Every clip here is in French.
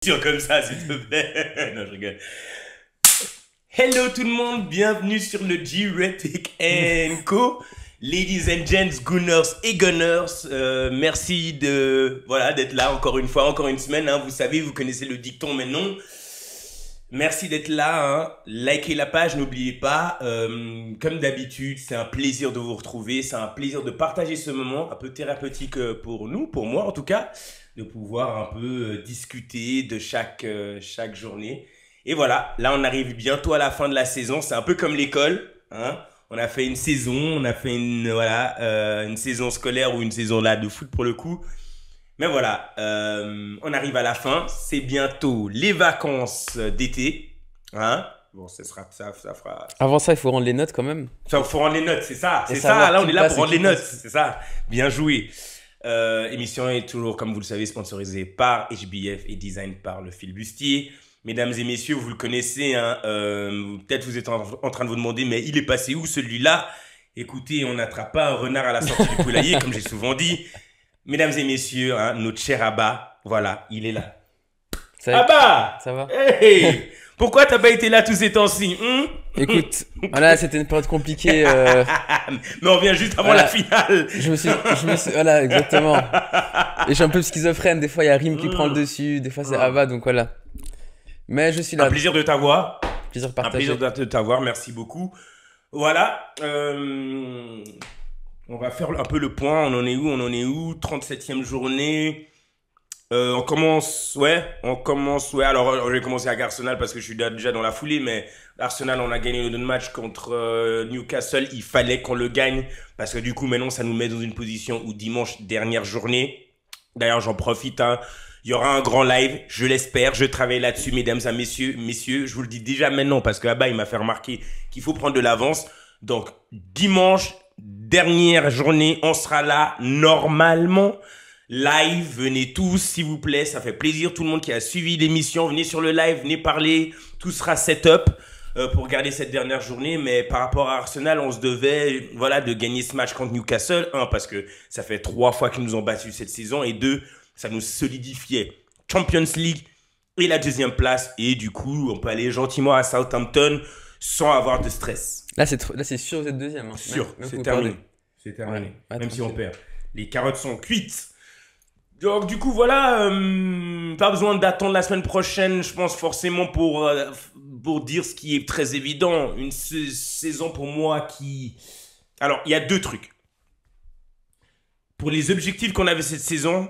Comme ça, s'il te plaît. Non, je rigole. Hello tout le monde, bienvenue sur le G-Retic Co. Ladies and gents, Gunners et Gunners, merci d'être là encore une fois, encore une semaine. Hein. Vous savez, vous connaissez le dicton, mais non. Merci d'être là. Hein. Likez la page, n'oubliez pas. Comme d'habitude, c'est un plaisir de vous retrouver. C'est un plaisir de partager ce moment un peu thérapeutique pour nous, pour moi en tout cas, de pouvoir un peu discuter de chaque journée. Et voilà, là on arrive bientôt à la fin de la saison. C'est un peu comme l'école. Hein. On a fait une saison, on a fait une saison scolaire ou une saison là de foot pour le coup. Mais voilà, on arrive à la fin. C'est bientôt les vacances d'été. Hein? Bon, ça fera... Avant ça, il faut rendre les notes quand même. Enfin, il faut rendre les notes, c'est ça. C'est ça, là on est là pour rendre les notes. C'est ça, bien joué. Émission est toujours, comme vous le savez, sponsorisée par HBF et design par le Filibustier. Mesdames et messieurs, vous le connaissez, hein, peut-être vous êtes en train de vous demander, mais il est passé où celui-là? Écoutez, on n'attrape pas un renard à la sortie du poulailler, comme j'ai souvent dit. Mesdames et messieurs, hein, notre cher Abba, voilà, il est là. Abba! Ça va? Hey! Pourquoi t'as pas été là tous ces temps-ci? Écoute, voilà, c'était une période compliquée. Mais on vient juste avant la finale. Voilà, exactement. Et je suis un peu schizophrène. Des fois, il y a Rim qui prend le dessus. Des fois, c'est Abba, donc voilà. Mais je suis là. Un plaisir de t'avoir. Plaisir partagé. Un plaisir de t'avoir. Merci beaucoup. Voilà. On va faire un peu le point. On en est où? 37e journée. On commence. Alors, je vais commencer avec Arsenal parce que je suis déjà dans la foulée. Mais Arsenal, on a gagné le match contre Newcastle. Il fallait qu'on le gagne parce que du coup, maintenant, ça nous met dans une position où dimanche, dernière journée. D'ailleurs, j'en profite. Hein, il y aura un grand live, je l'espère. Je travaille là-dessus, mesdames et messieurs. Je vous le dis déjà maintenant parce que là-bas, il m'a fait remarquer qu'il faut prendre de l'avance. Donc, dimanche, dernière journée, on sera là normalement. Live, venez tous, s'il vous plaît. Ça fait plaisir. Tout le monde qui a suivi l'émission, venez sur le live, venez parler. Tout sera set-up pour garder cette dernière journée. Mais par rapport à Arsenal, on se devait de gagner ce match contre Newcastle. Un, parce que ça fait 3 fois qu'ils nous ont battus cette saison. Et 2, ça nous solidifiait Champions League et la 2e place. Et du coup, on peut aller gentiment à Southampton sans avoir de stress. Là, c'est sûr, vous êtes deuxième. Hein. Sûr, c'est terminé. C'est terminé. Ouais, même si on perd. Les carottes sont cuites. Donc, du coup, voilà. Pas besoin d'attendre la semaine prochaine, je pense, forcément, pour dire ce qui est très évident. Une saison pour moi qui... Alors, il y a 2 trucs. Pour les objectifs qu'on avait cette saison...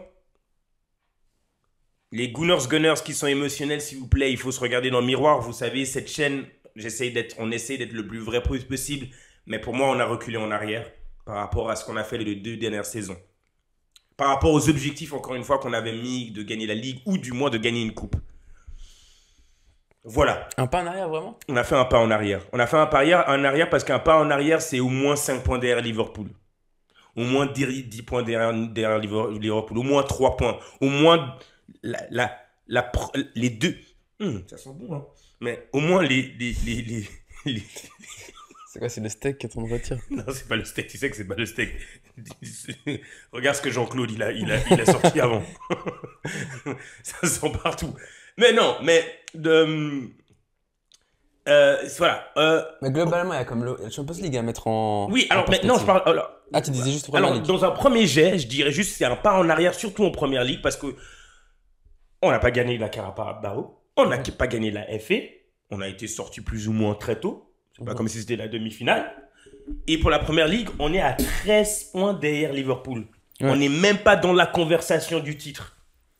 Les Gunners qui sont émotionnels, s'il vous plaît, il faut se regarder dans le miroir. Vous savez, cette chaîne, on essaie d'être le plus vrai possible. Mais pour moi, on a reculé en arrière par rapport à ce qu'on a fait les 2 dernières saisons. Par rapport aux objectifs, encore une fois, qu'on avait mis de gagner la Ligue ou du moins de gagner une coupe. Voilà. Un pas en arrière, vraiment? On a fait un pas en arrière. On a fait un pas en arrière parce qu'un pas en arrière, c'est au moins 5 points derrière Liverpool. Au moins 10 points derrière Liverpool. Au moins 3 points. Au moins... les 2 ça sent bon hein. Mais au moins les C'est quoi, c'est le steak que tu en retires? Non, c'est pas le steak, tu sais que c'est pas le steak. Regarde ce que Jean-Claude il a sorti avant. Ça sent partout. Mais non, mais voilà. Mais globalement, il y a comme la Champions League à mettre en... Oui, alors maintenant je parle... Alors, tu disais juste Première Ligue. Dans un premier jet, je dirais juste c'est un pas en arrière, surtout en Première Ligue, parce que on n'a pas gagné la Carabao, on n'a pas gagné la FA, on a été sorti plus ou moins très tôt, c'est pas comme si c'était la demi-finale. Et pour la Première Ligue, on est à 13 points derrière Liverpool. Ouais. On n'est même pas dans la conversation du titre.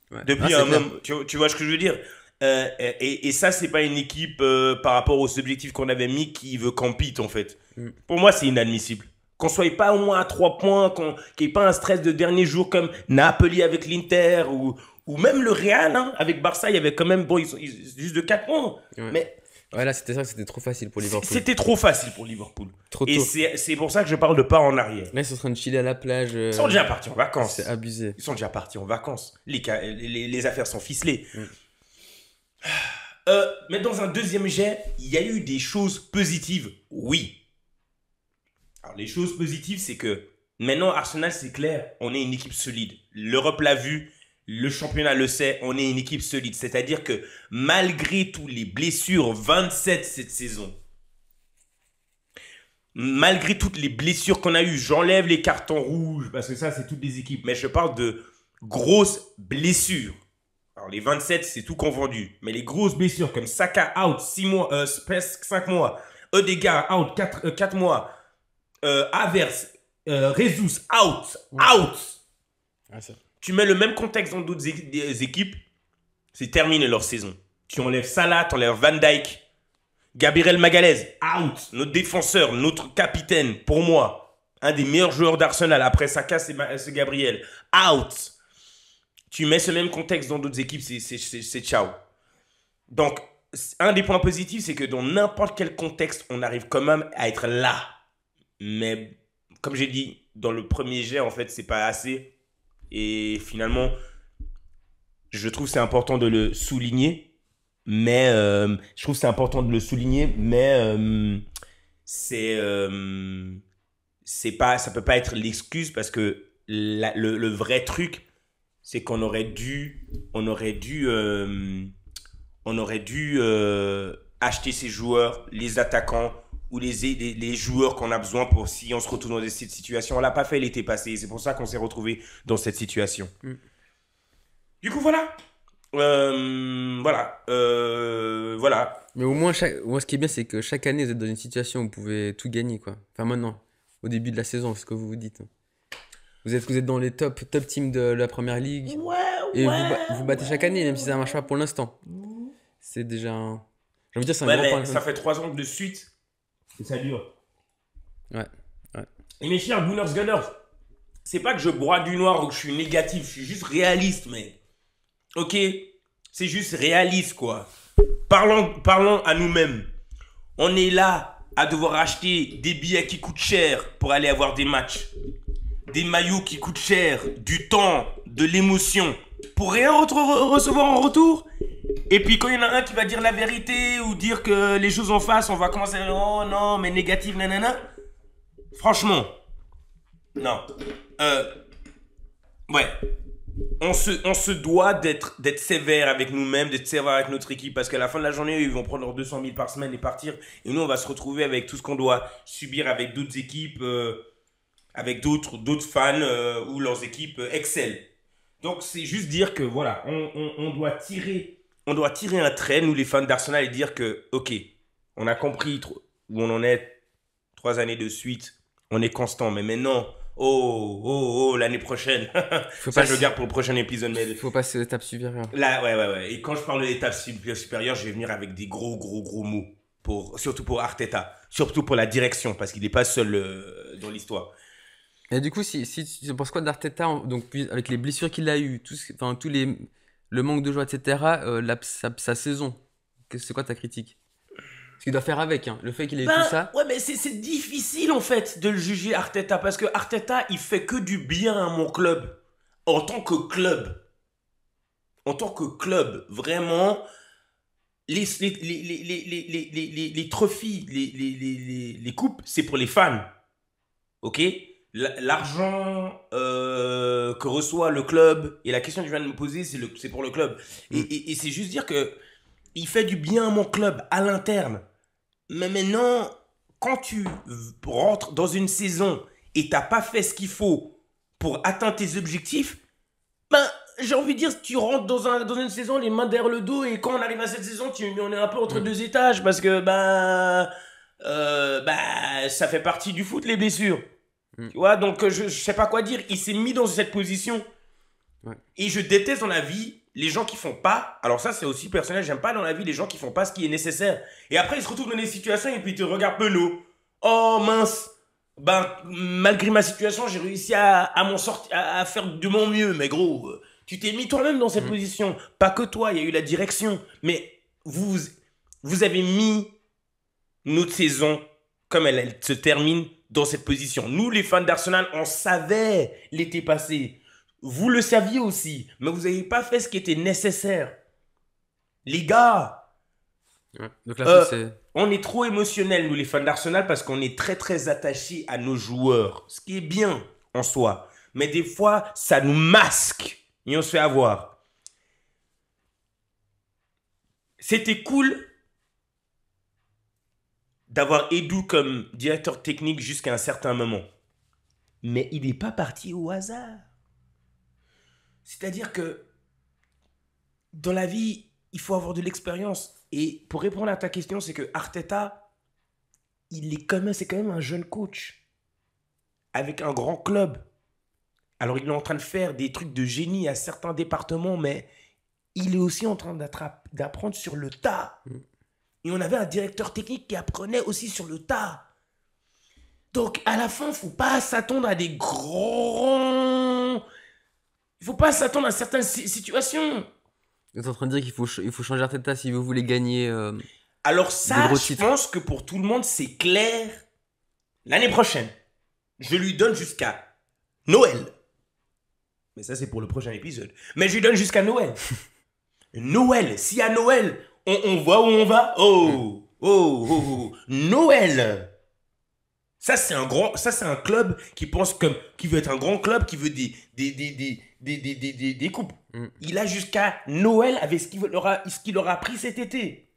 Ouais. Depuis un moment, tu vois ce que je veux dire? Et ça, c'est pas une équipe par rapport aux objectifs qu'on avait mis qui veut compete en fait. Pour moi, c'est inadmissible. Qu'on soit pas au moins à 3 points, qu'il n'y ait pas un stress de dernier jour comme Napoli avec l'Inter ou même le Real hein, avec Barça, il y avait quand même ils juste de 4 points. Ouais. Mais ouais, là, c'était trop facile pour Liverpool. C'était trop facile pour Liverpool. Trop tôt. Et c'est pour ça que je parle de pas en arrière. Là, ils sont en train de chiller à la plage. Ils sont déjà partis en vacances. C'est abusé. Ils sont déjà partis en vacances. Les affaires sont ficelées. Mais dans un deuxième jet, il y a eu des choses positives. Oui. Alors, les choses positives, c'est que maintenant, Arsenal, c'est clair, on est une équipe solide. L'Europe l'a vu. le championnat le sait, on est une équipe solide. C'est-à-dire que malgré toutes les blessures, 27 cette saison, malgré toutes les blessures qu'on a eues, j'enlève les cartons rouges, parce que ça, c'est toutes les équipes, mais je parle de grosses blessures. Alors, les 27, c'est tout confondu. Mais les grosses blessures, comme Saka out, 6 mois, presque 5 mois, Odegaard out, 4 mois, Havertz, Jesus out. Ah, ça. Tu mets le même contexte dans d'autres équipes, c'est terminé leur saison. Tu enlèves Salah, tu enlèves Van Dijk, Gabriel Magalhaes, out. Notre défenseur, notre capitaine, pour moi, un des meilleurs joueurs d'Arsenal. Après Saka, c'est Gabriel. Out. Tu mets ce même contexte dans d'autres équipes, c'est ciao. Donc, un des points positifs, c'est que dans n'importe quel contexte, on arrive quand même à être là. Mais, comme j'ai dit, dans le premier jet, en fait, c'est pas assez. Et finalement, je trouve que c'est important de le souligner. Mais ça peut pas être l'excuse parce que le vrai truc, c'est qu'on aurait dû acheter ces joueurs, les attaquants ou les joueurs qu'on a besoin pour si on se retrouve dans cette situation. On l'a pas fait l'été passé. C'est pour ça qu'on s'est retrouvé dans cette situation. Du coup, voilà. Voilà. Mais au moins, ce qui est bien, c'est que chaque année, vous êtes dans une situation où vous pouvez tout gagner, quoi. Enfin, maintenant, au début de la saison, c'est ce que vous vous dites. Vous êtes dans les top teams de la première ligue. Et vous battez chaque année, même si ça ne marche pas pour l'instant. C'est déjà un... J'ai envie de dire, c'est un grand point. Ça fait 3 ans de suite et ça dure. Ouais. Et mes chers Gunners Gunners, c'est pas que je broie du noir ou que je suis négatif, je suis juste réaliste, mais... Ok, c'est juste réaliste, quoi. Parlons à nous-mêmes. On est là à devoir acheter des billets qui coûtent cher pour aller avoir des matchs. Des maillots qui coûtent cher, du temps, de l'émotion, pour rien recevoir en retour. Et puis quand il y en a un qui va dire la vérité ou dire que les choses en face, on va commencer à dire oh non, mais négatif, nanana. Franchement, non. Ouais. On se doit d'être sévère avec nous-mêmes, d'être sévère avec notre équipe, parce qu'à la fin de la journée, ils vont prendre leurs 200 000 par semaine et partir. Et nous, on va se retrouver avec tout ce qu'on doit subir avec d'autres équipes, avec d'autres fans où leurs équipes excellent. Donc, c'est juste dire que, voilà, on doit tirer un trait, nous, les fans d'Arsenal, et dire que, ok, on a compris où on en est 3 années de suite, on est constant, mais maintenant... Oh, l'année prochaine. Je garde pour le prochain épisode. Mais... Faut passer à l'étape supérieure. Là, ouais. Et quand je parle de l'étape supérieure, je vais venir avec des gros mots. Surtout pour Arteta. Surtout pour la direction, parce qu'il n'est pas seul dans l'histoire. Et du coup, si tu penses quoi d'Arteta, donc, avec les blessures qu'il a eues, le manque de joie, etc., sa saison, c'est quoi ta critique? Ce qu'il doit faire avec, hein. Le fait qu'il ait tout ça. Ouais, mais c'est difficile en fait de le juger Arteta parce que Arteta il fait que du bien à mon club. En tant que club, vraiment, les trophies, les coupes, c'est pour les fans. Ok? L'argent que reçoit le club et la question que je viens de me poser, c'est pour le club. Et c'est juste dire que il fait du bien à mon club à l'interne. Mais maintenant, quand tu rentres dans une saison et t'as pas fait ce qu'il faut pour atteindre tes objectifs, j'ai envie de dire, tu rentres dans une saison les mains derrière le dos et quand on arrive à cette saison, on est un peu entre deux étages parce que ça fait partie du foot les blessures. Tu vois, donc je sais pas quoi dire. Il s'est mis dans cette position. Ouais. Et je déteste dans la vie les gens qui font pas, alors ça c'est aussi personnel, j'aime pas dans la vie les gens qui font pas ce qui est nécessaire. Et après ils se retrouvent dans des situations et puis ils te regardent penaud. Oh mince, malgré ma situation j'ai réussi à m'en sortir, à faire de mon mieux. Mais gros, tu t'es mis toi-même dans cette position. Pas que toi, il y a eu la direction. Mais vous avez mis notre saison, comme elle se termine, dans cette position. Nous les fans d'Arsenal, on savait l'été passé. Vous le saviez aussi, mais vous n'avez pas fait ce qui était nécessaire. Les gars, donc là, on est trop émotionnels, nous les fans d'Arsenal, parce qu'on est très très attachés à nos joueurs. Ce qui est bien en soi. Mais des fois, ça nous masque et on se fait avoir. C'était cool d'avoir Edu comme directeur technique jusqu'à un certain moment. Mais il n'est pas parti au hasard. C'est-à-dire que dans la vie, il faut avoir de l'expérience. Et pour répondre à ta question, c'est que Arteta, c'est quand même un jeune coach avec un grand club. Alors il est en train de faire des trucs de génie à certains départements, mais il est aussi en train d'apprendre sur le tas. Et on avait un directeur technique qui apprenait aussi sur le tas. Donc à la fin, il ne faut pas s'attendre à des grands... Il ne faut pas s'attendre à certaines situations. Vous êtes en train de dire qu'il faut changer Arteta si vous voulez gagner Alors ça, gros je titres. pense que pour tout le monde, c'est clair. L'année prochaine, je lui donne jusqu'à Noël. Mais ça, c'est pour le prochain épisode. Mais je lui donne jusqu'à Noël. Noël, si à Noël, on voit où on va, Noël. Ça, c'est un club qui pense qui veut être un grand club, qui veut des coupes. Il a jusqu'à Noël avec ce qu'il aura pris cet été.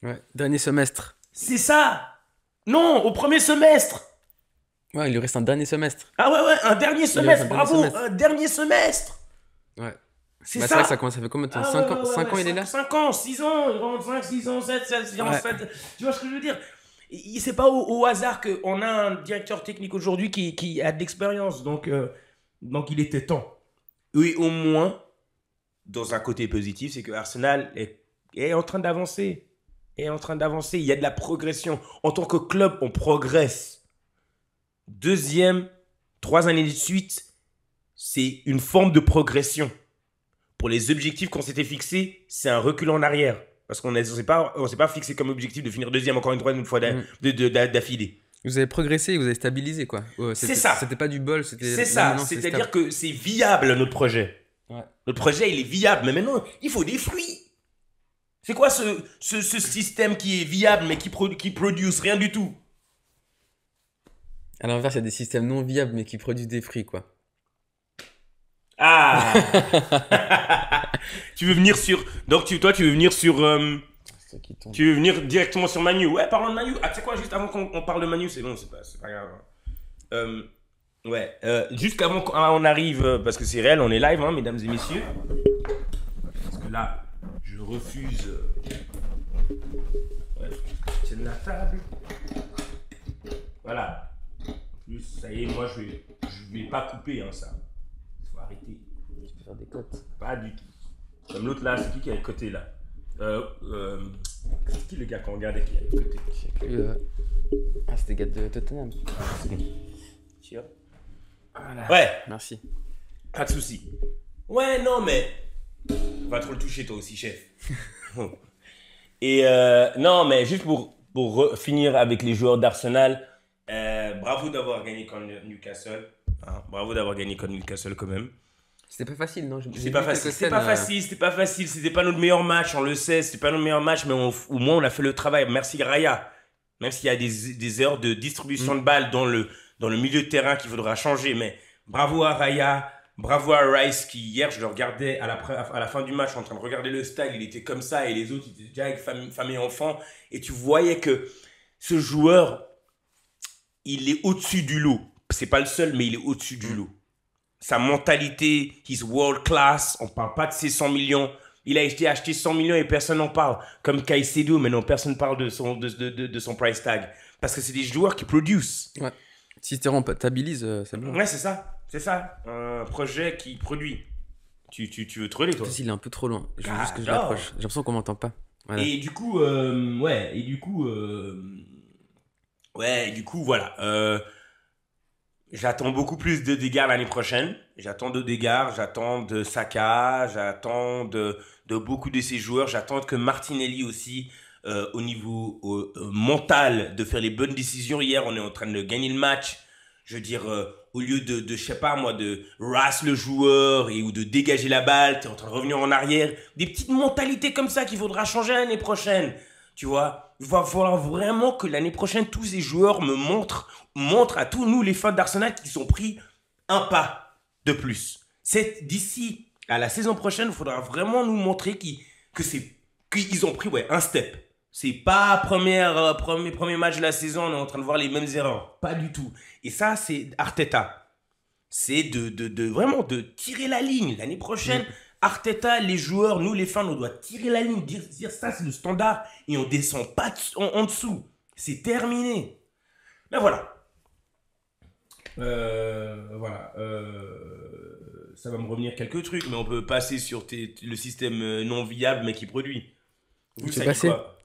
Ouais, dernier semestre. C'est ça. Non, au premier semestre. Ouais, il lui reste un dernier semestre. Ah ouais, un dernier semestre, bravo, un dernier semestre. Ouais. C'est Bah, ça. c'est vrai que ça commence, ça fait combien de temps? 5 ans, 5 ans il est là? 5 ans, 6 ans, il rentre 5, 6 ans, 7, 7, 7. Tu vois ce que je veux dire? C'est pas au hasard qu'on a un directeur technique aujourd'hui qui a de l'expérience. Donc il était temps. Oui, au moins, dans un côté positif, c'est que Arsenal est en train d'avancer. Il y a de la progression. En tant que club, on progresse. 2e, 3 années de suite, c'est une forme de progression. Pour les objectifs qu'on s'était fixés, c'est un recul en arrière. Parce qu'on ne s'est pas fixé comme objectif de finir 2e encore une fois d'affilée. Vous avez progressé, vous avez stabilisé quoi. C'est ça. C'était pas du bol, c'est ça. C'est-à-dire que c'est viable notre projet. Ouais. Notre projet, il est viable. Mais maintenant, il faut des fruits. C'est quoi ce système qui est viable mais qui produce rien du tout? À l'inverse, il y a des systèmes non viables mais qui produisent des fruits quoi. Ah. Tu veux venir sur... Donc toi, tu veux venir sur... Tu veux venir directement sur Manu. Ouais, parlons de Manu. Ah, tu sais quoi, juste avant qu'on parle de Manu, c'est bon, c'est pas grave. Juste avant qu'on arrive, parce que c'est réel, on est live, hein, mesdames et messieurs. Parce que là, je refuse... c'est de la table. Voilà. En plus, ça y est, moi, je vais pas couper, hein, ça. Faut arrêter. Tu peux faire des cotes. Pas du tout. Comme l'autre là, c'est qui est à côté là? C'est qui le gars qu'on regardait qui est à côté? Ah, c'était le gars de Tottenham. Tiens. Voilà. Ouais. Merci. Pas de soucis. Ouais, non, mais. Va trop le toucher toi aussi, chef. Et non, mais juste pour finir avec les joueurs d'Arsenal, bravo d'avoir gagné contre Newcastle. Hein, bravo d'avoir gagné contre Newcastle quand même. C'était pas facile, non? C'était pas facile. C'était pas notre meilleur match, on le sait. C'était pas notre meilleur match, mais au moins on a fait le travail. Merci Raya. Même s'il y a des erreurs de distribution de balles dans le milieu de terrain qu'il faudra changer. Mais bravo à Raya, bravo à Rice qui hier, je le regardais à la fin du match en train de regarder le stade. Il était comme ça et les autres, ils étaient déjà avec femme et enfants. Et tu voyais que ce joueur, il est au-dessus du lot. C'est pas le seul, mais il est au-dessus du lot. Sa mentalité, he's world class. On parle pas de ses 100 millions. Il a été acheté 100 millions et personne n'en parle. Comme Caicedo, mais non, personne parle de son price tag. Parce que c'est des joueurs qui produisent. Ouais. Si tu rentabilises, c'est bon. Ouais, c'est ça. C'est ça. Un projet qui produit. Tu veux te relayer, toi? Il est un peu trop loin. Je veux juste que je l'approche. J'ai l'impression qu'on m'entend pas. Voilà. Et du coup, voilà. J'attends beaucoup plus de dégâts l'année prochaine. J'attends de Saka, j'attends de beaucoup de ces joueurs. J'attends que Martinelli aussi, au niveau mental, de faire les bonnes décisions. Hier, on est en train de gagner le match. Je veux dire, au lieu de je sais pas moi, de race le joueur ou de dégager la balle, tu es en train de revenir en arrière. Des petites mentalités comme ça qu'il faudra changer l'année prochaine. Tu vois, il va falloir vraiment que l'année prochaine, tous ces joueurs me montrent à tous nous, les fans d'Arsenal, qu'ils ont pris un pas de plus. C'est d'ici À la saison prochaine, il faudra vraiment nous montrer qu'ils ont pris un step. C'est pas premier match de la saison, on est en train de voir les mêmes erreurs. Pas du tout. Et ça, c'est Arteta. C'est vraiment de tirer la ligne. L'année prochaine, Arteta, les joueurs, nous les fans, on doit tirer la ligne, dire ça, c'est le standard. Et on descend pas en dessous. C'est terminé. Ben voilà. Ça va me revenir quelques trucs, mais on peut passer sur le système non viable, mais qui produit. Vous savez quoi?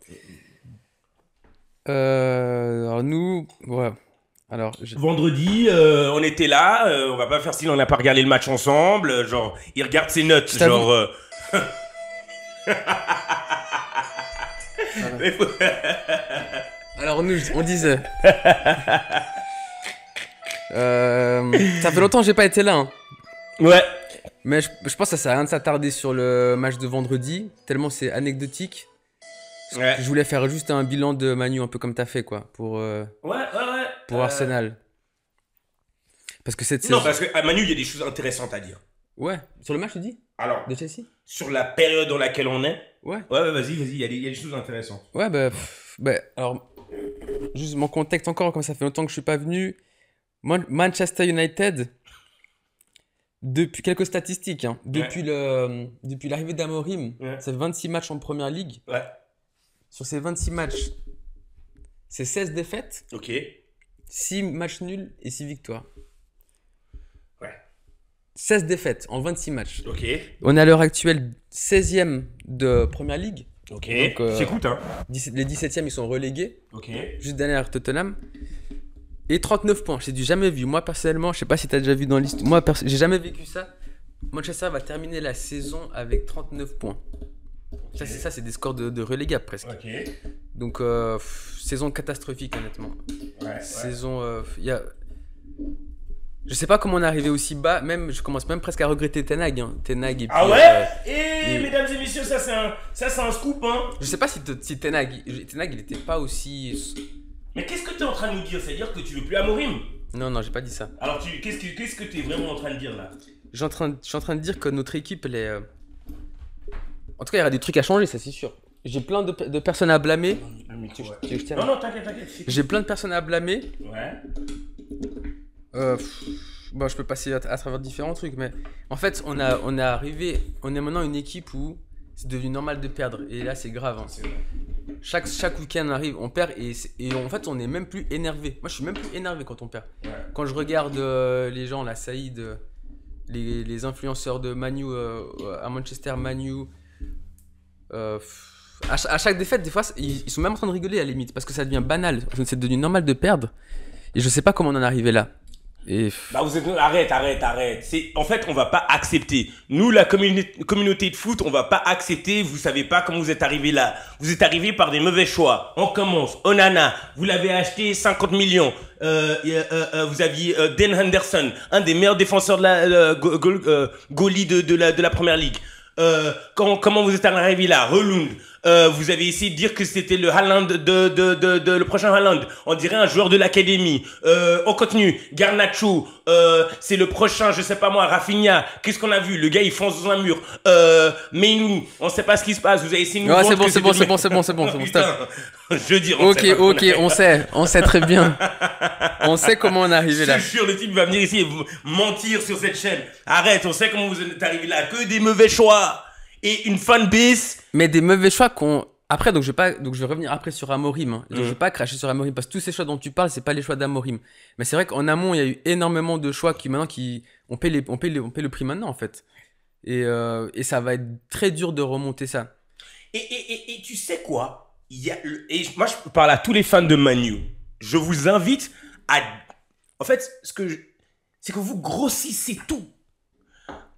Alors nous, ouais. Alors, vendredi, on était là, on va pas faire si on n'a pas regardé le match ensemble, genre, il regarde ses notes, genre... Alors nous, on disait... ça fait longtemps que j'ai pas été là. Hein. Ouais. Mais je pense que ça sert à rien de s'attarder sur le match de vendredi, tellement c'est anecdotique. Ouais. Je voulais faire juste un bilan de Manu, un peu comme t'as fait, quoi, pour Arsenal. Parce que cette saison... Non, parce qu'à Manu, il y a des choses intéressantes à dire. Ouais. Sur le match, tu dis? Alors, de Chelsea? Sur la période dans laquelle on est. Ouais. Ouais, vas-y, il y a des choses intéressantes. Ouais, alors, juste mon contexte encore, comme ça fait longtemps que je suis pas venu. Manchester United, depuis quelques statistiques, hein, depuis l'arrivée d'Amorim, c'est 26 matchs en Première Ligue. Ouais. Sur ces 26 matchs, c'est 16 défaites. Ok. 6 matchs nuls et 6 victoires. Ouais. 16 défaites en 26 matchs. Ok. On est à l'heure actuelle 16e de Première Ligue. Ok. J'écoute, hein. Les 17e, ils sont relégués. Ok. Juste derrière Tottenham. Et 39 points. J'ai jamais vu. Moi, personnellement, je sais pas si tu as déjà vu dans l'histoire. Moi, j'ai jamais vécu ça. Manchester va terminer la saison avec 39 points. Okay. Ça, c'est des scores de relégable presque. Ok. Donc, saison catastrophique, honnêtement. Ouais. Saison. Je sais pas comment on est arrivé aussi bas. Je commence même presque à regretter Ten Hag. Hein. Ten Hag et puis, ah ouais mesdames et messieurs, ça c'est un scoop. Hein. Je sais pas si Ten Hag, il était pas aussi. Mais qu'est-ce que tu es en train de nous dire? C'est-à-dire que tu veux plus Amorim? Non, j'ai pas dit ça. Alors, qu'est-ce que tu es vraiment en train de dire là? Je suis en train de dire que notre équipe, elle est. En tout cas, il y aura des trucs à changer, ça c'est sûr. J'ai plein de personnes à blâmer. Non, t'inquiète. J'ai plein de personnes à blâmer. Ouais. Je peux passer à travers différents trucs, mais en fait, on est maintenant une équipe où c'est devenu normal de perdre. Et là, c'est grave. Hein. C'est vrai. Chaque week-end on arrive, on perd et en fait on est même plus énervé. Moi je suis même plus énervé quand on perd. Ouais. Quand je regarde les gens, la Saïd, les influenceurs de Manu à Manchester, Manu, à chaque défaite, des fois ils sont même en train de rigoler à la limite parce que ça devient banal. C'est devenu normal de perdre et je sais pas comment on en est arrivé là. Et... Bah arrête. En fait, on va pas accepter. Nous, la communauté de foot, on va pas accepter. Vous savez pas comment vous êtes arrivé là. Vous êtes arrivé par des mauvais choix. On commence. Onana, vous l'avez acheté 50 millions. Vous aviez Dan Henderson, un des meilleurs défenseurs de la goalie de la Première Ligue. Comment vous êtes arrivé là? Relund. Vous avez essayé de dire que c'était le Haaland le prochain Haaland. On dirait un joueur de l'académie. On continue. Garnacho. C'est le prochain, je sais pas moi, Rafinha. Qu'est-ce qu'on a vu? Le gars, il fonce dans un mur. Mais nous, on sait pas ce qui se passe. Vous avez essayé de nous c'est bon. Putain. Je veux dire. On sait très bien. On sait comment on est arrivé là. Je suis sûr, le type va venir ici et mentir sur cette chaîne. Arrête, on sait comment vous êtes arrivé là. Que des mauvais choix. Et une fanbase. Mais des mauvais choix qu'on. Après, donc je vais revenir après sur Amorim. Hein. Donc je vais pas cracher sur Amorim parce que tous ces choix dont tu parles, c'est pas les choix d'Amorim. Mais c'est vrai qu'en amont, il y a eu énormément de choix on paie le prix maintenant en fait. Et ça va être très dur de remonter ça. Et tu sais quoi? Moi, je parle à tous les fans de Manu. Je vous invite à. En fait, c'est que vous grossissez tout.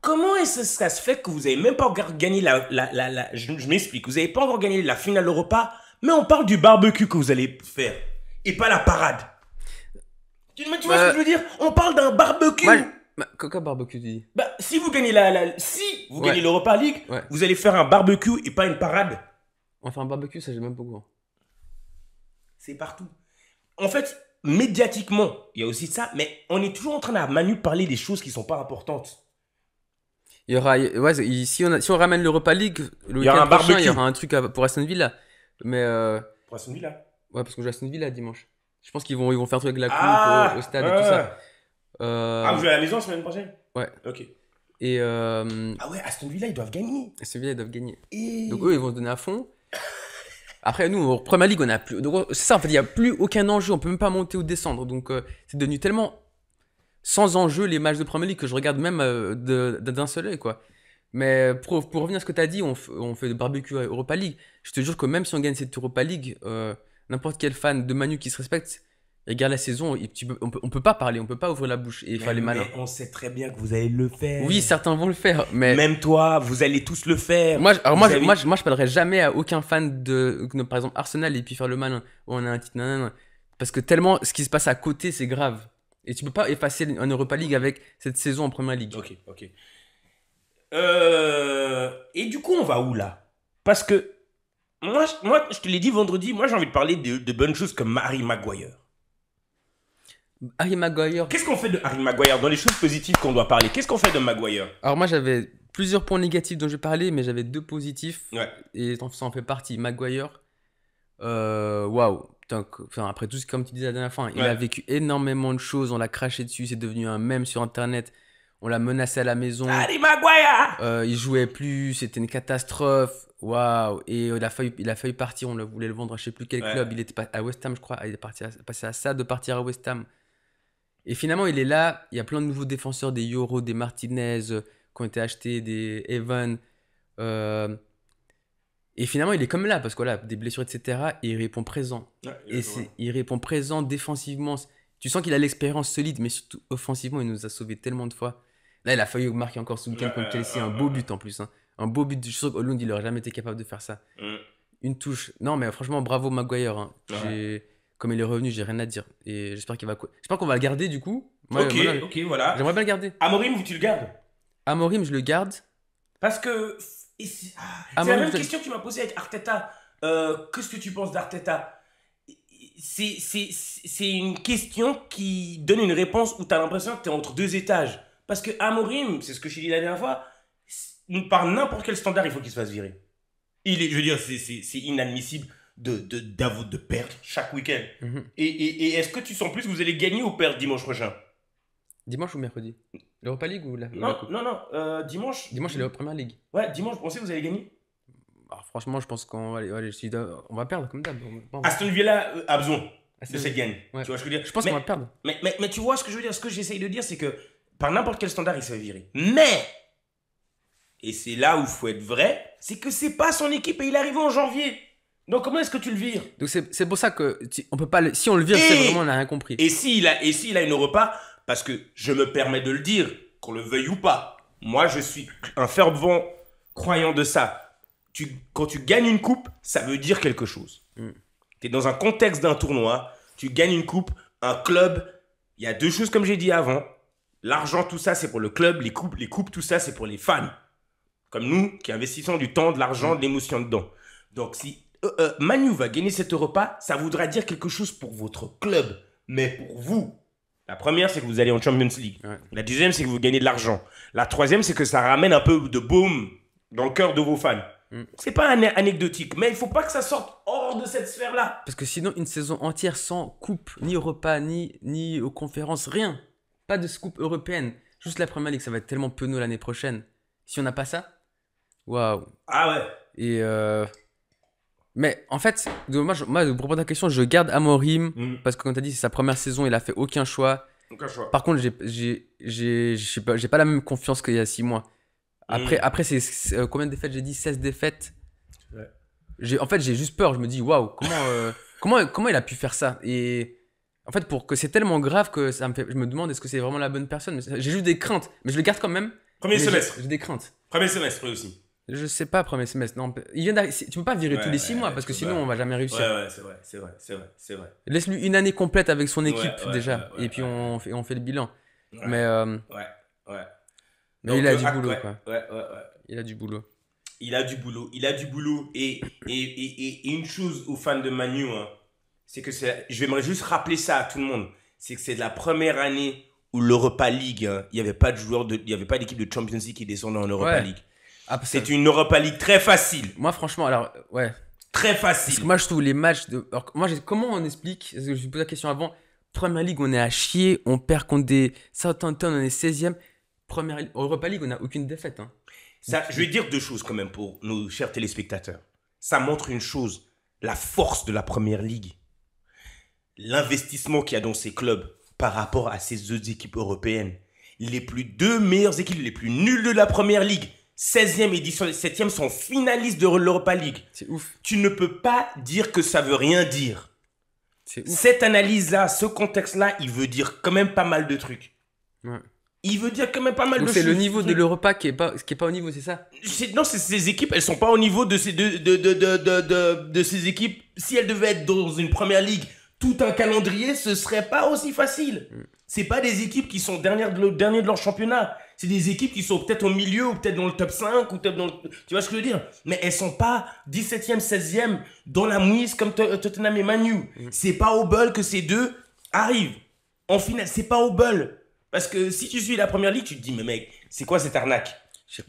Comment est-ce que ça se fait que vous n'avez même pas gagné je m'explique. Vous n'avez pas encore gagné la finale Europa, mais on parle du barbecue que vous allez faire et pas la parade. Tu vois ce que je veux dire? On parle d'un barbecue. Quoi barbecue tu dis? Si vous gagnez gagnez l'Europa League, vous allez faire un barbecue et pas une parade. Enfin un barbecue, ça j'ai même pas goût. C'est partout. En fait, médiatiquement, il y a aussi ça, mais on est toujours en train à Manu parler des choses qui sont pas importantes. Il y aura, ouais, si on ramène l'Europa League, le Il y aura week-end un prochain, il y barbecue. aura un truc pour Aston Villa. Mais Pour Aston Villa. ouais, parce qu'on joue à Aston Villa dimanche. Je pense qu'ils vont faire un truc avec la coupe au Ah, stade et tout ouais. ça. Ah, vous jouez à la maison la semaine prochaine? Ouais. Ok. Et Ah ouais, Aston Villa, ils doivent gagner. Aston Villa ils doivent gagner. Et... Donc eux, ils vont se donner à fond. Après, nous, en Première Ligue, on a plus. Donc, c'est ça, en fait, il n'y a plus aucun enjeu. On peut même pas monter ou descendre. Donc, c'est devenu tellement sans enjeu les matchs de Première Ligue que je regarde même d'un seul œil, quoi. Mais pour revenir à ce que tu as dit, on fait le barbecue à Europa League. Je te jure que même si on gagne cette Europa League, n'importe quel fan de Manu qui se respecte, il regarde la saison, on peut pas parler, on peut pas ouvrir la bouche et faire les malins. Mais on sait très bien que vous allez le faire. Oui, certains vont le faire, mais Même toi, vous allez tous le faire. moi, Vous avez- je parlerai jamais à aucun fan par exemple, Arsenal et puis faire le malin. Oh, on a un titre, nanana. Parce que tellement ce qui se passe à côté, c'est grave. Et tu peux pas effacer un Europa League avec cette saison en Première Ligue. Ok, ok. Et du coup, on va où là? Parce que moi, je te l'ai dit vendredi, moi j'ai envie de parler de bonnes choses comme Harry Maguire. Harry Maguire. Qu'est-ce qu'on fait de Harry Maguire? Dans les choses positives qu'on doit parler, qu'est-ce qu'on fait de Maguire? Alors moi, j'avais plusieurs points négatifs dont je parlais, mais j'avais 2 positifs. Ouais. Et ça en fait partie. Maguire, waouh. Putain, enfin, après tout, comme tu disais la dernière fois, il Ouais. a vécu énormément de choses. On l'a craché dessus, c'est devenu un mème sur Internet. On l'a menacé à la maison. Harry Maguire! Il jouait plus, c'était une catastrophe. Waouh! Et il a failli partir, on voulait le vendre à je sais plus quel Ouais. club. Il était à West Ham, je crois. Il est passé à ça de partir à West Ham. Et finalement, il est là. Il y a plein de nouveaux défenseurs, des Yoro, des Martinez qui ont été achetés, des Evan. Et finalement, il est comme là, parce que voilà, des blessures, etc. Et il répond présent. Ouais, Et il répond présent défensivement. Tu sens qu'il a l'expérience solide, mais surtout offensivement, il nous a sauvés tellement de fois. Là, il a failli marquer encore ce week-end contre Chelsea, un beau but en plus. Hein. Un beau but. Je suis sûr qu'Hollande, il n'aurait jamais été capable de faire ça. Mm. Une touche. Non, mais franchement, bravo Maguire. Hein. Ouais. Comme il est revenu, j'ai rien à dire. Et j'espère j'espère qu'on va le garder du coup. Moi, Ok, moi, ok, voilà. j'aimerais bien le garder. Amorim, tu le gardes? Amorim, je le garde. Parce que c'est Amorim, la même je- question que tu m'as posée avec Arteta. Qu'est-ce que tu penses d'Arteta? C'est une question qui donne une réponse où tu as l'impression que tu es entre deux étages. Parce que Amorim, c'est ce que je t'ai dit la dernière fois, par n'importe quel standard, il faut qu'il se fasse virer. Je veux dire, c'est inadmissible de perdre chaque week-end. Mhm. Et est-ce que tu sens plus que vous allez gagner ou perdre dimanche prochain? Dimanche ou mercredi? L'Europa League ou la Non, coupe? non, non, dimanche. Dimanche, c'est la Première Ligue. Ouais, dimanche, vous pensez que vous allez gagner? Alors, franchement, je pense qu'on va, on va perdre comme d'hab. Aston Villa a besoin Aston- de cette gagne. Ouais. Tu vois ce que je veux dire? Je pense qu'on va perdre. Mais tu vois ce que je veux dire? Ce que j'essaye de dire, c'est que par n'importe quel standard, il se fait virer. Mais, et c'est là où il faut être vrai, c'est que c'est pas son équipe et il arrive en janvier. Donc comment est-ce que tu le vires? Donc, c'est pour ça que on peut pas si on le vire, Et- c'est vraiment, on n'a rien compris. Et s'il a une repas, parce que je me permets de le dire, qu'on le veuille ou pas, moi je suis un fervent croyant de ça. Quand tu gagnes une coupe, ça veut dire quelque chose. Mm. Tu es dans un contexte d'un tournoi, tu gagnes une coupe, un club, il y a deux choses comme j'ai dit avant. L'argent, tout ça, c'est pour le club, les coupes, tout ça, c'est pour les fans. Comme nous, qui investissons du temps, de l'argent, de l'émotion dedans. Donc si Manu va gagner cet repas, ça voudra dire quelque chose pour votre club, mais pour vous. La première, c'est que vous allez en Champions League. Ouais. La deuxième, c'est que vous gagnez de l'argent. La troisième, c'est que ça ramène un peu de baume dans le cœur de vos fans. Mm. C'est pas anecdotique, mais il faut pas que ça sorte hors de cette sphère-là. Parce que sinon, une saison entière sans coupe, ni Europa, ni aux conférences, rien. Pas de coupe européenne. Juste la Première Ligue, ça va être tellement penaud l'année prochaine. Si on n'a pas ça, waouh. Ah ouais. Et mais en fait, moi, pour répondre à ta question, je garde Amorim parce que, comme tu as dit, c'est sa première saison, il a fait aucun choix. Donc un choix. Par contre, j'ai pas la même confiance qu'il y a 6 mois. Après c'est combien de défaites j'ai dit? 16 défaites. Ouais. En fait, j'ai juste peur. Je me dis, waouh, comment il a pu faire ça? Et en fait, pour que c'est tellement grave que je me demande est-ce que c'est vraiment la bonne personne. J'ai juste des craintes, mais je le garde quand même. Premier Mais semestre. J'ai des craintes. Premier semestre, oui aussi. Je sais pas, premier semestre. Non, il vient tu peux pas virer tous les 6 mois parce que tu sinon peux on va jamais réussir. Ouais, c'est vrai. Laisse-lui une année complète avec son équipe Ouais, déjà. ouais, et puis ouais. on fait le bilan. Ouais, Mais ouais. mais il a du boulot, ouais, quoi. Ouais. Il a du boulot. Il a du boulot. Et une chose aux fans de Manu, hein, c'est que j'aimerais juste rappeler ça à tout le monde. C'est que c'est la première année l'Europa League, hein, il n'y avait pas de joueurs il y avait pas d'équipe de Champions League qui descendait en Europa Ouais. League. Ah, C'est une Europa League très facile. Moi, franchement, alors, ouais. Très Parce facile. que moi, je trouve les matchs de. Alors, moi, comment on explique? Parce que je me pose la question avant. Première Ligue, on est à chier. On perd contre des Southampton, on est 16e. Europa League, on n'a aucune défaite. Hein. Ça, je vais dire deux choses quand même pour nos chers téléspectateurs. Ça montre une chose, la force de la Première Ligue. L'investissement qu'il y a dans ces clubs par rapport à ces autres équipes européennes. Les deux meilleures équipes, les plus nulles de la Première Ligue, 16e et 17e, sont finalistes de l'Europa League. C'est ouf. Tu ne peux pas dire que ça veut rien dire. C'est ouf. Cette analyse-là, ce contexte-là, il veut dire quand même pas mal de trucs. Ouais. Il veut dire quand même pas mal Donc de c'est choses. le niveau de l'Europa qui est pas au niveau, c'est ça? Non, ces équipes, elles sont pas au niveau de ces ces équipes. Si elles devaient être dans une première ligue, tout un calendrier, ce serait pas aussi facile. C'est pas des équipes qui sont dernières de leur championnat. C'est des équipes qui sont peut-être au milieu ou peut-être dans le top 5 ou peut-être dans tu vois ce que je veux dire? Mais elles sont pas 17e, 16e dans la mouise comme Tottenham et Man U. C'est pas au bol que ces deux arrivent. En finale, c'est pas au bol. Parce que si tu suis la première ligue, tu te dis, mais mec, c'est quoi cette arnaque?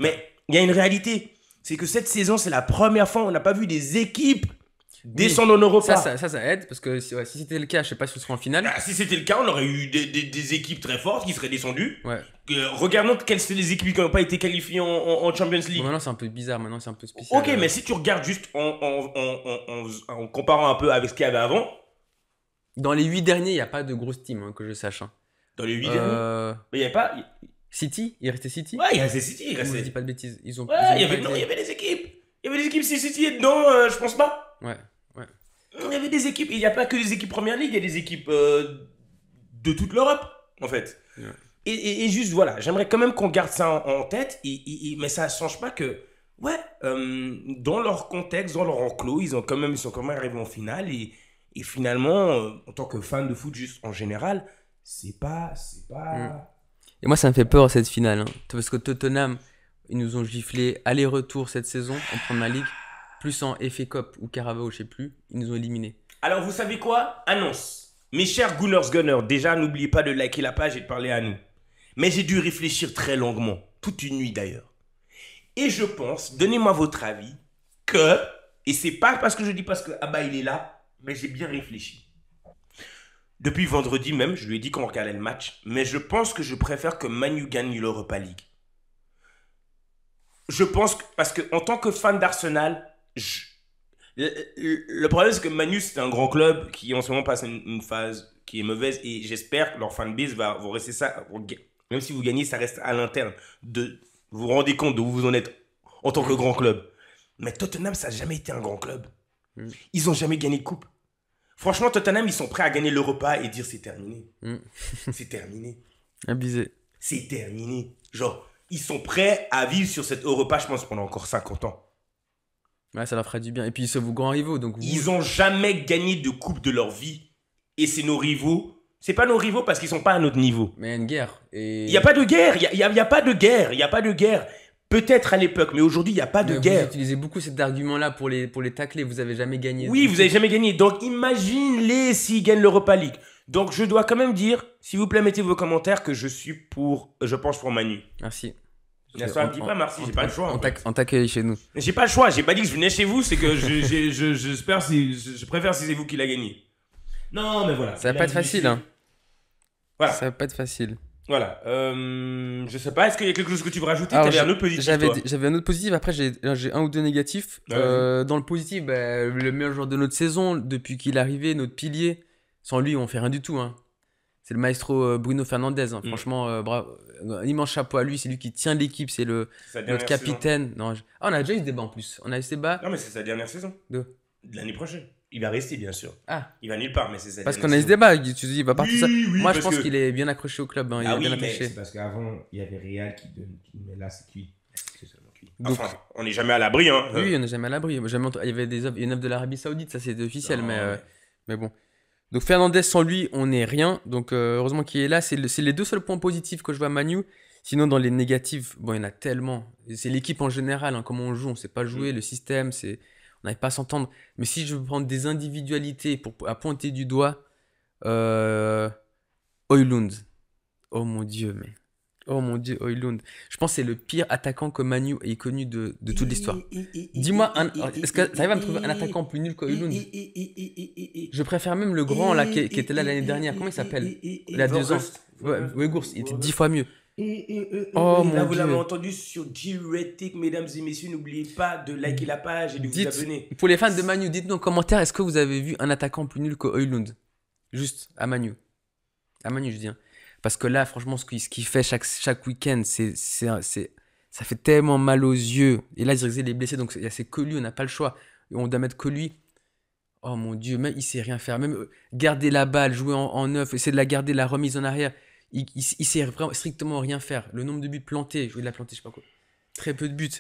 Mais il y a une réalité. C'est que cette saison, c'est la première fois où on n'a pas vu des équipes descendre en Europa. Ça aide, parce que si c'était le cas, je sais pas si on serait en finale. Ah, si c'était le cas, on aurait eu des équipes très fortes qui seraient descendues. Ouais. Regardons quelles sont les équipes qui n'ont pas été qualifiées en Champions League. Bon, maintenant, c'est un peu bizarre, maintenant, c'est un peu spécial. Ok, mais si tu regardes juste en comparant un peu avec ce qu'il y avait avant. Dans les 8 derniers, il n'y a pas de grosse team, hein, que je sache. Hein. Dans les 8 derniers. Mais il n'y avait pas. City, il restait City. Ouais, il restait City. Il restait... Je dis pas de bêtises. Il y avait des équipes. Il y avait des équipes. Si City est dedans, je pense pas. Ouais. Il y avait des équipes. Il n'y a pas que des équipes Première Ligue. Il y a des équipes de toute l'Europe, en fait. Ouais. Et juste, voilà. J'aimerais quand même qu'on garde ça en tête. Mais ça ne change pas que, ouais, dans leur contexte, dans leur enclos, ils sont quand même arrivés en finale. Et finalement, en tant que fan de foot, juste en général, c'est pas. Et moi, ça me fait peur cette finale. Hein. Parce que Tottenham, ils nous ont giflé aller-retour cette saison en Première Ligue. Plus en FA Cup ou Carabao, je sais plus. Ils nous ont éliminés. Alors, vous savez quoi? Annonce. Mes chers Gunners, déjà, n'oubliez pas de liker la page et de parler à nous. Mais j'ai dû réfléchir très longuement. Toute une nuit d'ailleurs. Et je pense, donnez-moi votre avis, que, et c'est pas parce que je dis parce que Abba il est là, mais j'ai bien réfléchi. Depuis vendredi même, je lui ai dit qu'on regardait le match, mais je pense que je préfère que Man U gagne l'Europa League. Je pense que, parce que en tant que fan d'Arsenal, le problème c'est que Man U c'est un grand club qui en ce moment passe une phase qui est mauvaise et j'espère que leur fanbase va rester ça. Même si vous gagnez, ça reste à l'interne. Vous vous rendez compte d'où vous en êtes en tant que grand club. Mais Tottenham, ça n'a jamais été un grand club. Ils n'ont jamais gagné de coupe. Franchement, Tottenham, ils sont prêts à gagner l'Europa et dire c'est terminé. C'est terminé. Abusé. C'est terminé. Genre, ils sont prêts à vivre sur cette Europa, je pense, pendant encore 50 ans. Ouais, ça leur ferait du bien. Et puis, ils sont vos grands rivaux. Donc Ils n'ont jamais gagné de coupe de leur vie. Et c'est nos rivaux. C'est pas nos rivaux parce qu'ils sont pas à notre niveau. Mais il y a une guerre. Il n'y a pas de guerre. Il y a pas de guerre. Il n'y a pas de guerre. Peut-être à l'époque, mais aujourd'hui, il n'y a pas de guerre. Vous utilisez beaucoup cet argument-là pour les tacler. Vous avez jamais gagné. Oui, vous n'avez jamais gagné. Donc, imagine-les s'ils gagnent l'Europa League. Donc, je dois quand même dire, s'il vous plaît, mettez vos commentaires que je pense pour Manu. Merci. Ne dis pas merci, j'ai pas le choix. On t'accueille chez nous. J'ai pas le choix. J'ai pas dit que je venais chez vous. C'est que je préfère si c'est vous qui l'a gagné. Non, mais voilà. Ça va pas être facile, hein. Voilà. Ça va pas être facile. Voilà. Je sais pas, est-ce qu'il y a quelque chose que tu veux rajouter? Alors, T'avais un autre positif, j'avais un autre positif, après j'ai un ou deux négatifs. Dans le positif, le meilleur joueur de notre saison, depuis qu'il est arrivé, notre pilier, sans lui on fait rien du tout. Hein. C'est le maestro Bruno Fernandes. Hein. Franchement, bravo. Un immense chapeau à lui, c'est lui qui tient l'équipe, c'est notre capitaine. Non, on a déjà eu ce débat en plus. On a eu ce débat. Non, mais c'est sa dernière saison. De l'année prochaine. Il va rester, bien sûr. Ah. Il va nulle part, mais c'est ça. Parce qu'on a eu ce débat. Tu te dis, il va partir ça. Oui, moi, je pense qu'il est bien accroché au club. Hein. Il est bien mais attaché. c'est parce qu'avant, il y avait Real qui donne. Mais là, c'est cuit. C'est seulement cuit. Enfin, on n'est jamais à l'abri. Hein. Oui, on n'est jamais à l'abri. Il y avait une offre de l'Arabie Saoudite, ça c'est officiel. Non, mais bon. Donc Fernandes, sans lui, on n'est rien. Donc heureusement qu'il est là. C'est les deux seuls points positifs que je vois à Manu. Sinon, dans les négatifs, bon, il y en a tellement. C'est l'équipe en général, hein, comment on joue. On ne sait pas jouer, le système, on n'arrive pas à s'entendre. Mais si je veux prendre des individualités à pointer du doigt, Højlund. Oh mon Dieu, mais. Oh mon Dieu, Højlund. Je pense que c'est le pire attaquant que Manu ait connu de toute l'histoire. Dis-moi, est-ce que tu arrives à me trouver un attaquant plus nul que Højlund? Je préfère même le grand là qui était là l'année dernière. Comment il s'appelle? Il a 2 ans. Weghorst, il était 10 fois mieux. Oh Là, mon vous l'avez Dieu. entendu sur G-Ratic, mesdames et messieurs. N'oubliez pas de liker la page et de vous abonner. Pour les fans de Manu, dites-nous en commentaire, est-ce que vous avez vu un attaquant plus nul que Højlund? Juste à Manu. À Manu, je dis. Hein. Parce que là, franchement, ce qu'il fait chaque week-end, ça fait tellement mal aux yeux. Et là, il est blessé, donc c'est que lui, on n'a pas le choix. On doit mettre que lui. Oh mon Dieu, même il sait rien faire. Même garder la balle, jouer en neuf, essayer de la garder, la remise en arrière. Il sait vraiment, strictement rien faire. Le nombre de buts plantés, jouer de la planter, je sais pas quoi. Très peu de buts.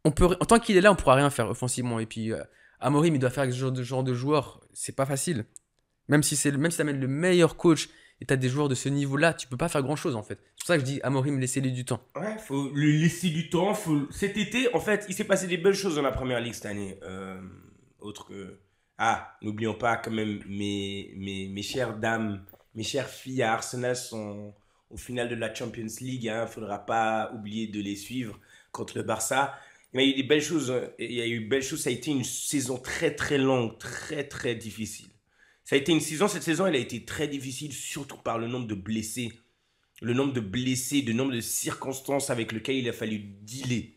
En tant qu'il est là, on pourra rien faire offensivement. Et puis, Amorim, il doit faire ce genre de joueur. C'est pas facile. Même si t'amènes le meilleur coach et t'as des joueurs de ce niveau-là, tu peux pas faire grand-chose en fait. C'est pour ça que je dis Amorim, laissez-lui du temps. Ouais, faut lui laisser du temps. Cet été, en fait, il s'est passé des belles choses dans la première ligue cette année. Autre que. Ah, n'oublions pas quand même mes chères dames, mes chères filles à Arsenal sont au final de la Champions League. Hein, faudra pas oublier de les suivre contre le Barça. Mais il y a eu des belles choses. Il y a eu belles choses. Ça a été une saison très très longue, très très difficile. Ça a été une saison, cette saison, elle a été très difficile, surtout par le nombre de blessés. Le nombre de blessés, le nombre de circonstances avec lesquelles il a fallu dealer.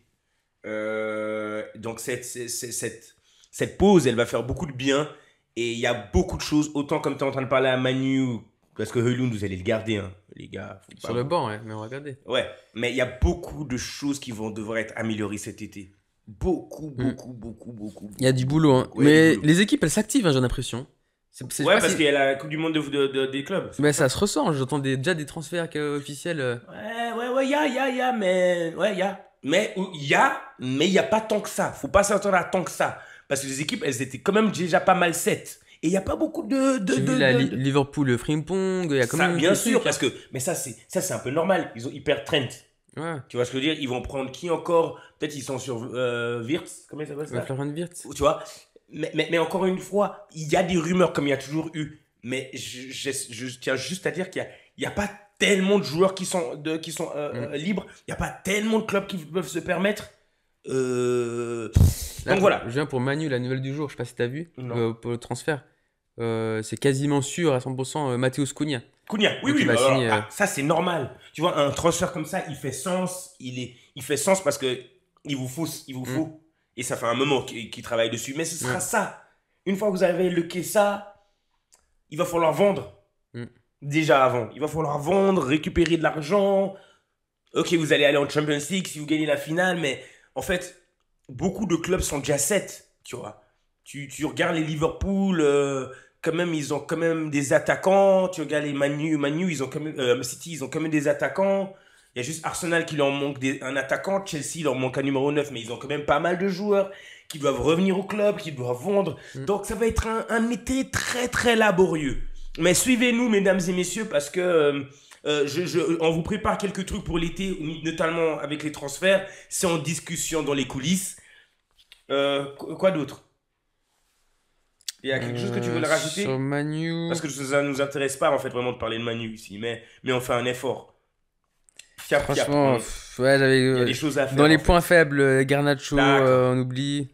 Donc cette pause, elle va faire beaucoup de bien. Et il y a beaucoup de choses, autant comme tu es en train de parler à Manu, parce que Højlund, vous allez le garder, hein, les gars. Sur le banc, ouais, mais on va regarder. Ouais, mais il y a beaucoup de choses qui vont devoir être améliorées cet été. Beaucoup. Il y a du boulot, hein. Ouais, mais du boulot. les équipes, elles s'activent, hein, j'ai l'impression. Ouais, parce qu'il y a la Coupe du Monde des clubs. Mais ça se ressent, j'entends déjà des transferts officiels. Ouais, il y a, mais... Ouais, il y a. Mais il n'y a pas tant que ça. Faut pas s'attendre à tant que ça. Parce que les équipes, elles étaient quand même déjà pas mal 7. Et il n'y a pas beaucoup de... Liverpool, Frimpong, il y a quand ça, même... bien sûr, parce que... Mais ça, c'est un peu normal. Ils perdent Trent. Ouais. Tu vois ce que je veux dire? Ils vont prendre qui encore? Peut-être ils sont sur Wirtz. Comment ça s'appelle ça? Florian Wirtz. Tu vois? Mais encore une fois, il y a des rumeurs comme il y a toujours eu. Mais je tiens juste à dire qu'il n'y a pas tellement de joueurs qui sont libres. Il n'y a pas tellement de clubs qui peuvent se permettre. Là, donc voilà. Je viens pour Manu, la nouvelle du jour, je sais pas si tu as vu, pour le transfert. C'est quasiment sûr à 100% Matheus Cunha. Cunha, oui, Donc, il va alors, signer, ça c'est normal. Tu vois, un transfert comme ça, il fait sens. Il fait sens parce que il vous faut. Et ça fait un moment qu'il travaille dessus. Mais ce sera ça. Une fois que vous avez lequé ça, il va falloir vendre. Déjà avant. Il va falloir vendre, récupérer de l'argent. Ok, vous allez aller en Champions League si vous gagnez la finale. Mais en fait, beaucoup de clubs sont déjà 7. Tu vois. Tu regardes les Liverpool, quand même, ils ont quand même des attaquants. Tu regardes les Manu, ils ont quand même, City, ils ont quand même des attaquants. Il y a juste Arsenal qui leur manque un attaquant. Chelsea, il leur manque un numéro 9, mais ils ont quand même pas mal de joueurs qui doivent revenir au club, qui doivent vendre. Donc, ça va être un été très, très laborieux. Mais suivez-nous, mesdames et messieurs, parce que on vous prépare quelques trucs pour l'été, notamment avec les transferts. C'est en discussion dans les coulisses. Quoi d'autre? Il y a quelque chose que tu veux rajouter? Sur Manu... Parce que ça ne nous intéresse pas, en fait, vraiment de parler de Manu ici. Mais on fait un effort. Franchement, ouais, il y a des choses à faire. Dans les points faibles, Garnacho, on oublie.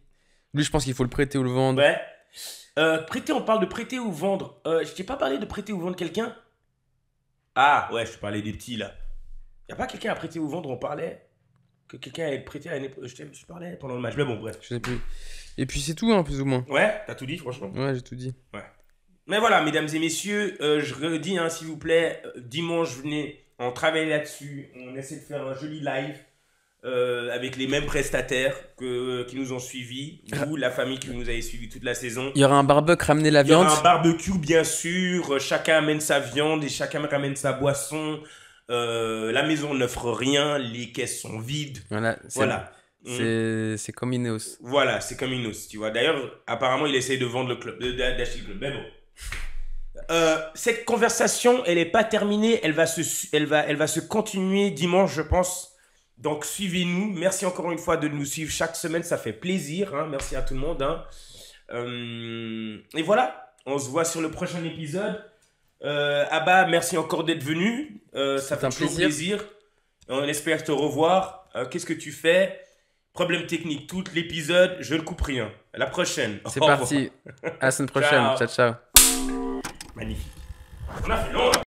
Lui, je pense qu'il faut le prêter ou le vendre. Ouais. Prêter, on parle de prêter ou vendre. Je t'ai pas parlé de prêter ou vendre quelqu'un? Ah, ouais, je te parlais des petits, là. Il n'y a pas quelqu'un à prêter ou vendre, on parlait que quelqu'un allait prêter à l'année... Je parlais pendant le match, mais bon, bref. Je sais plus. Et puis c'est tout, hein, plus ou moins. Ouais, t'as tout dit, franchement. Ouais, j'ai tout dit. Ouais. Mais voilà, mesdames et messieurs, je redis, hein, s'il vous plaît, dimanche, venez, on travaille là-dessus, on essaie de faire un joli live avec les mêmes prestataires qui nous ont suivis, vous, la famille qui nous avez suivis toute la saison. Il y aura un barbecue, ramener la viande. Il y aura un barbecue, bien sûr, chacun amène sa viande et chacun ramène sa boisson. La maison n'offre rien, les caisses sont vides. Voilà. C'est comme Ineos. Voilà, c'est comme Ineos, tu vois. D'ailleurs, apparemment, il essaye de vendre le club, d'acheter le club. Mais bon. Cette conversation, elle n'est pas terminée. Elle va se continuer dimanche, je pense. Donc, suivez-nous. Merci encore une fois de nous suivre chaque semaine. Ça fait plaisir. Hein. Merci à tout le monde. Hein. Et voilà. On se voit sur le prochain épisode. Abba, merci encore d'être venu. Ça fait un toujours plaisir. plaisir. On espère te revoir. Qu'est-ce que tu fais? Problème technique, tout l'épisode, je ne coupe rien. À la prochaine. C'est Au revoir. parti. À la semaine prochaine. Ciao. Ciao, ciao. Magnifique. On a fait long là.